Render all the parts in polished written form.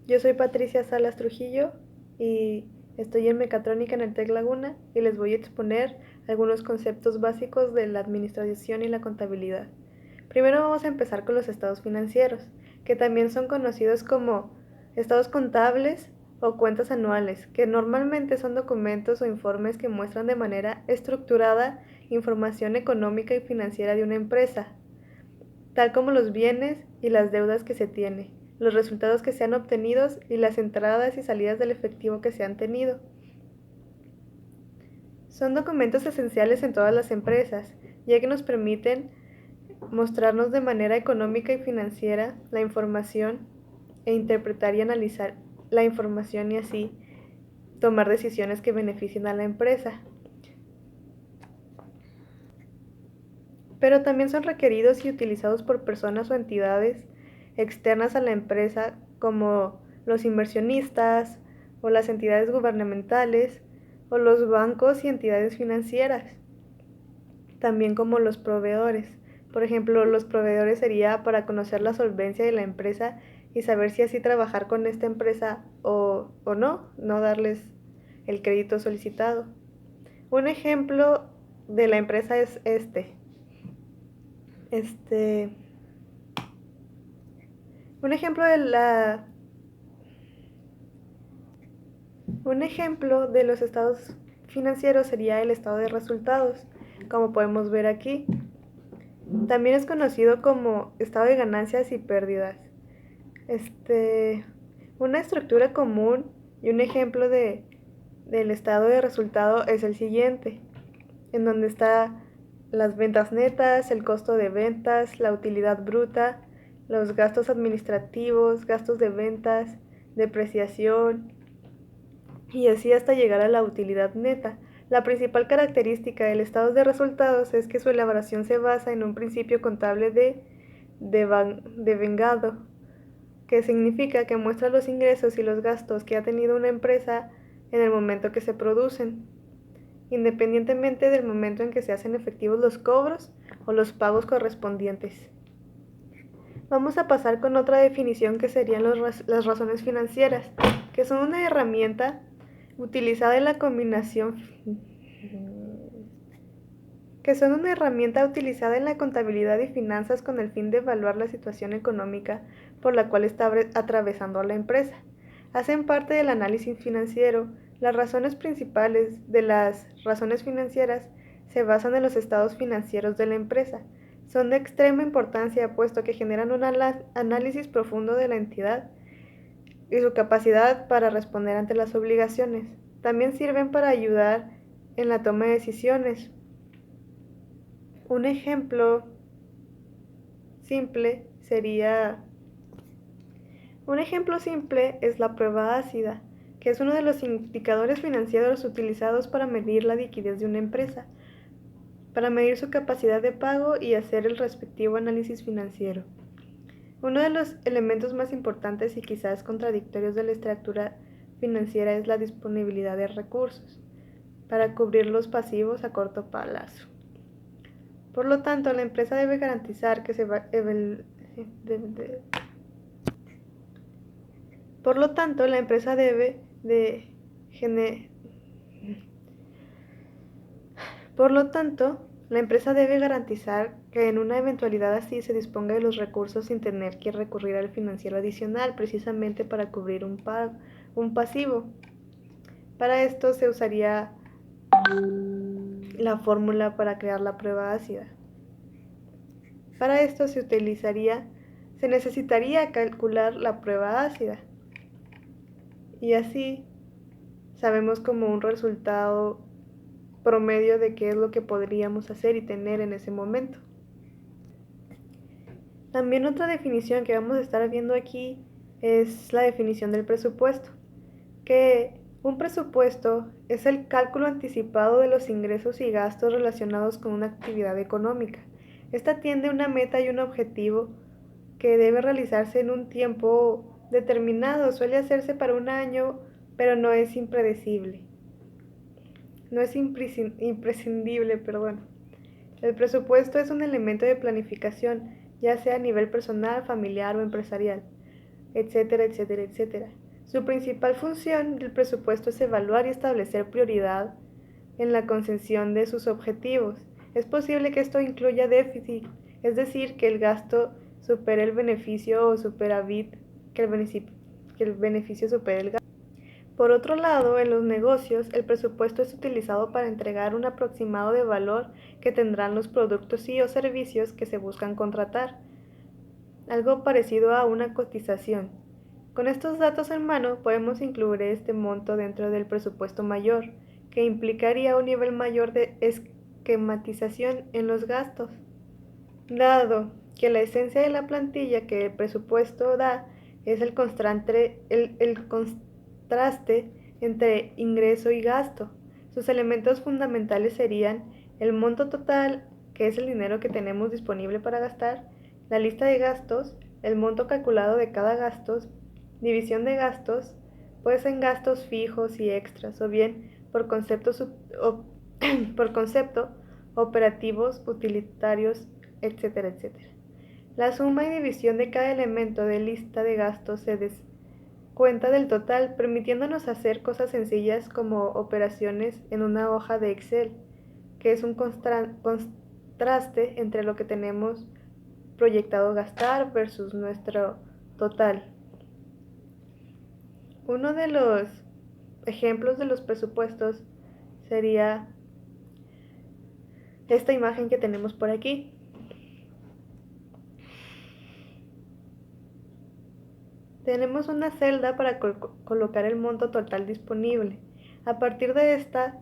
Yo soy Patricia Salas Trujillo y estoy en Mecatrónica en el TEC Laguna y les voy a exponer algunos conceptos básicos de la administración y la contabilidad. Primero vamos a empezar con los estados financieros, que también son conocidos como estados contables o cuentas anuales, que normalmente son documentos o informes que muestran de manera estructurada información económica y financiera de una empresa, tal como los bienes y las deudas que se tiene, los resultados que se han obtenido y las entradas y salidas del efectivo que se han tenido. Son documentos esenciales en todas las empresas, ya que nos permiten mostrarnos de manera económica y financiera la información e interpretar y analizar la información y así tomar decisiones que beneficien a la empresa. Pero también son requeridos y utilizados por personas o entidades externas a la empresa como los inversionistas o las entidades gubernamentales o los bancos y entidades financieras, también como los proveedores. Por ejemplo, los proveedores sería para conocer la solvencia de la empresa y saber si así trabajar con esta empresa o no darles el crédito solicitado. Un ejemplo de la empresa es un ejemplo de los estados financieros sería el estado de resultados, como podemos ver aquí. También es conocido como estado de ganancias y pérdidas. Una estructura común y un ejemplo del estado de resultado es el siguiente, en donde está las ventas netas, el costo de ventas, la utilidad bruta, los gastos administrativos, gastos de ventas, depreciación y así hasta llegar a la utilidad neta. La principal característica del estado de resultados es que su elaboración se basa en un principio contable de vengado, que significa que muestra los ingresos y los gastos que ha tenido una empresa en el momento que se producen, independientemente del momento en que se hacen efectivos los cobros o los pagos correspondientes. Vamos a pasar con otra definición que serían las razones financieras, que son una herramienta utilizada en la contabilidad y finanzas con el fin de evaluar la situación económica por la cual está atravesando a la empresa. Hacen parte del análisis financiero. Las razones principales de las razones financieras se basan en los estados financieros de la empresa. Son de extrema importancia puesto que generan un análisis profundo de la entidad y su capacidad para responder ante las obligaciones. También sirven para ayudar en la toma de decisiones. Un ejemplo simple es la prueba ácida, que es uno de los indicadores financieros utilizados para medir la liquidez de una empresa, para medir su capacidad de pago y hacer el respectivo análisis financiero. Uno de los elementos más importantes y quizás contradictorios de la estructura financiera es la disponibilidad de recursos para cubrir los pasivos a corto plazo. Por lo tanto, la empresa debe garantizar que en una eventualidad así se disponga de los recursos sin tener que recurrir al financiero adicional, precisamente para cubrir un pasivo. Para esto se usaría la fórmula para crear la prueba ácida. Para esto se necesitaría calcular la prueba ácida. Y así sabemos como un resultado promedio de qué es lo que podríamos hacer y tener en ese momento. También otra definición que vamos a estar viendo aquí es la definición del presupuesto, que un presupuesto es el cálculo anticipado de los ingresos y gastos relacionados con una actividad económica. Esta atiende una meta y un objetivo que debe realizarse en un tiempo determinado. Suele hacerse para un año, pero no es impredecible. No es imprescindible. El presupuesto es un elemento de planificación, ya sea a nivel personal, familiar o empresarial. etcétera, etcétera, etcétera. Su principal función del presupuesto es evaluar y establecer prioridad en la consecución de sus objetivos. Es posible que esto incluya déficit, es decir, que el gasto supere el beneficio o superávit, que el beneficio supere el gasto. Por otro lado, en los negocios, el presupuesto es utilizado para entregar un aproximado de valor que tendrán los productos y o servicios que se buscan contratar, algo parecido a una cotización. Con estos datos en mano, podemos incluir este monto dentro del presupuesto mayor, que implicaría un nivel mayor de esquematización en los gastos. Dado que la esencia de la plantilla que el presupuesto da es el contraste entre ingreso y gasto, sus elementos fundamentales serían el monto total, que es el dinero que tenemos disponible para gastar, la lista de gastos, el monto calculado de cada gasto, división de gastos, pues en gastos fijos y extras, o bien por concepto, por concepto operativos, utilitarios, etcétera, etcétera. La suma y división de cada elemento de lista de gastos se descuenta del total, permitiéndonos hacer cosas sencillas como operaciones en una hoja de Excel, que es un contraste entre lo que tenemos proyectado gastar versus nuestro total. Uno de los ejemplos de los presupuestos sería esta imagen que tenemos por aquí. Tenemos una celda para colocar el monto total disponible. A partir de esta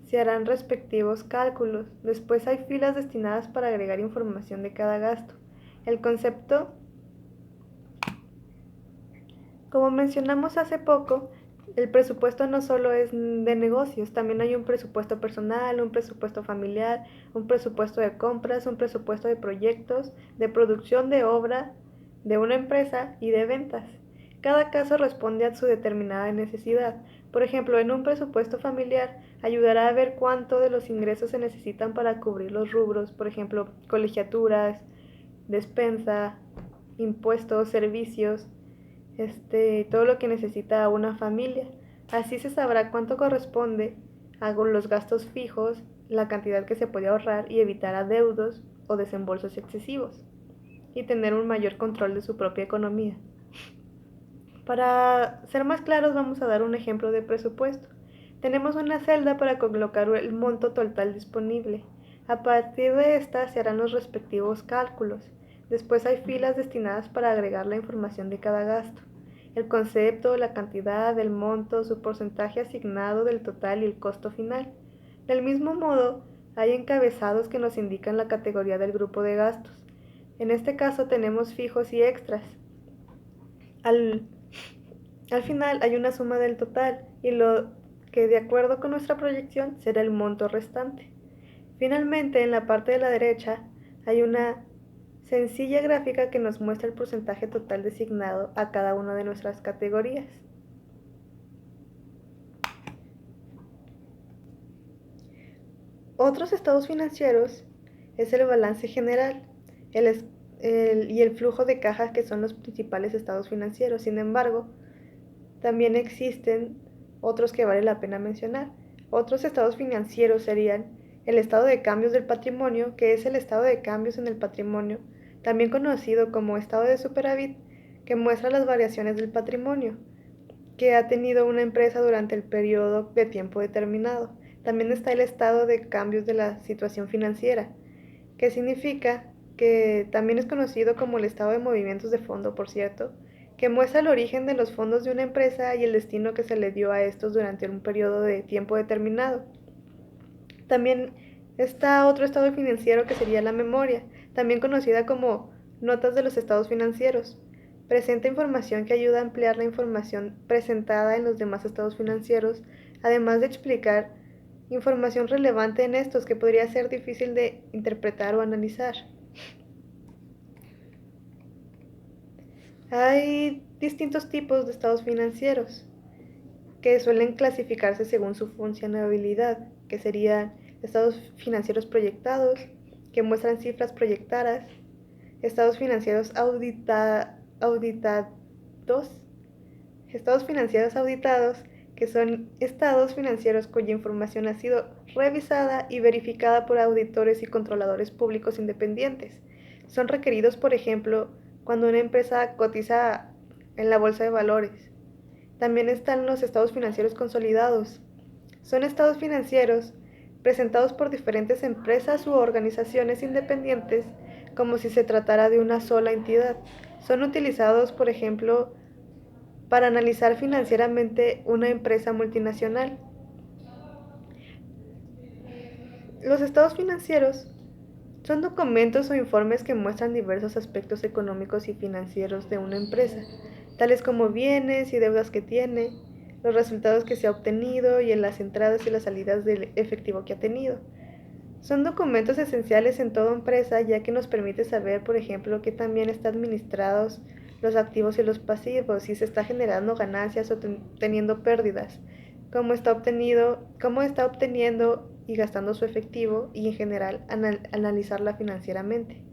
se harán respectivos cálculos. Después hay filas destinadas para agregar información de cada gasto. El concepto, como mencionamos hace poco, el presupuesto no solo es de negocios, también hay un presupuesto personal, un presupuesto familiar, un presupuesto de compras, un presupuesto de proyectos, de producción de obra, de una empresa y de ventas. Cada caso responde a su determinada necesidad. Por ejemplo, en un presupuesto familiar ayudará a ver cuánto de los ingresos se necesitan para cubrir los rubros, por ejemplo, colegiaturas, despensa, impuestos, servicios, todo lo que necesita una familia. Así se sabrá cuánto corresponde a los gastos fijos, la cantidad que se puede ahorrar y evitar adeudos o desembolsos excesivos, y tener un mayor control de su propia economía. Para ser más claros, vamos a dar un ejemplo de presupuesto. Tenemos una celda para colocar el monto total disponible. A partir de esta se harán los respectivos cálculos. Después hay filas destinadas para agregar la información de cada gasto. El concepto, la cantidad, el monto, su porcentaje asignado del total y el costo final. Del mismo modo, hay encabezados que nos indican la categoría del grupo de gastos. En este caso tenemos fijos y extras. Al final hay una suma del total y lo que de acuerdo con nuestra proyección será el monto restante. Finalmente, en la parte de la derecha hay una sencilla gráfica que nos muestra el porcentaje total designado a cada una de nuestras categorías. Otros estados financieros es el balance general y el flujo de caja, que son los principales estados financieros. Sin embargo, también existen otros que vale la pena mencionar. Otros estados financieros serían el estado de cambios del patrimonio, que es el estado de cambios en el patrimonio, también conocido como estado de superávit, que muestra las variaciones del patrimonio que ha tenido una empresa durante el periodo de tiempo determinado. También está el estado de cambios de la situación financiera, que significa que también es conocido como el estado de movimientos de fondo, por cierto, que muestra el origen de los fondos de una empresa y el destino que se le dio a estos durante un periodo de tiempo determinado. También está otro estado financiero, que sería la memoria, también conocida como notas de los estados financieros. Presenta información que ayuda a ampliar la información presentada en los demás estados financieros, además de explicar información relevante en estos que podría ser difícil de interpretar o analizar. Hay distintos tipos de estados financieros que suelen clasificarse según su funcionalidad, que serían estados financieros proyectados, que muestran cifras proyectadas, estados financieros 2. Estados financieros auditados, que son estados financieros cuya información ha sido revisada y verificada por auditores y controladores públicos independientes. Son requeridos, por ejemplo, cuando una empresa cotiza en la bolsa de valores. También están los estados financieros consolidados. Son estados financieros presentados por diferentes empresas u organizaciones independientes como si se tratara de una sola entidad. Son utilizados, por ejemplo, para analizar financieramente una empresa multinacional. Los estados financieros son documentos o informes que muestran diversos aspectos económicos y financieros de una empresa, tales como bienes y deudas que tiene, los resultados que se ha obtenido y en las entradas y las salidas del efectivo que ha tenido. Son documentos esenciales en toda empresa ya que nos permite saber, por ejemplo, que también están administrados los activos y los pasivos, si se está generando ganancias o teniendo pérdidas, cómo está obteniendo y gastando su efectivo y en general analizarla financieramente.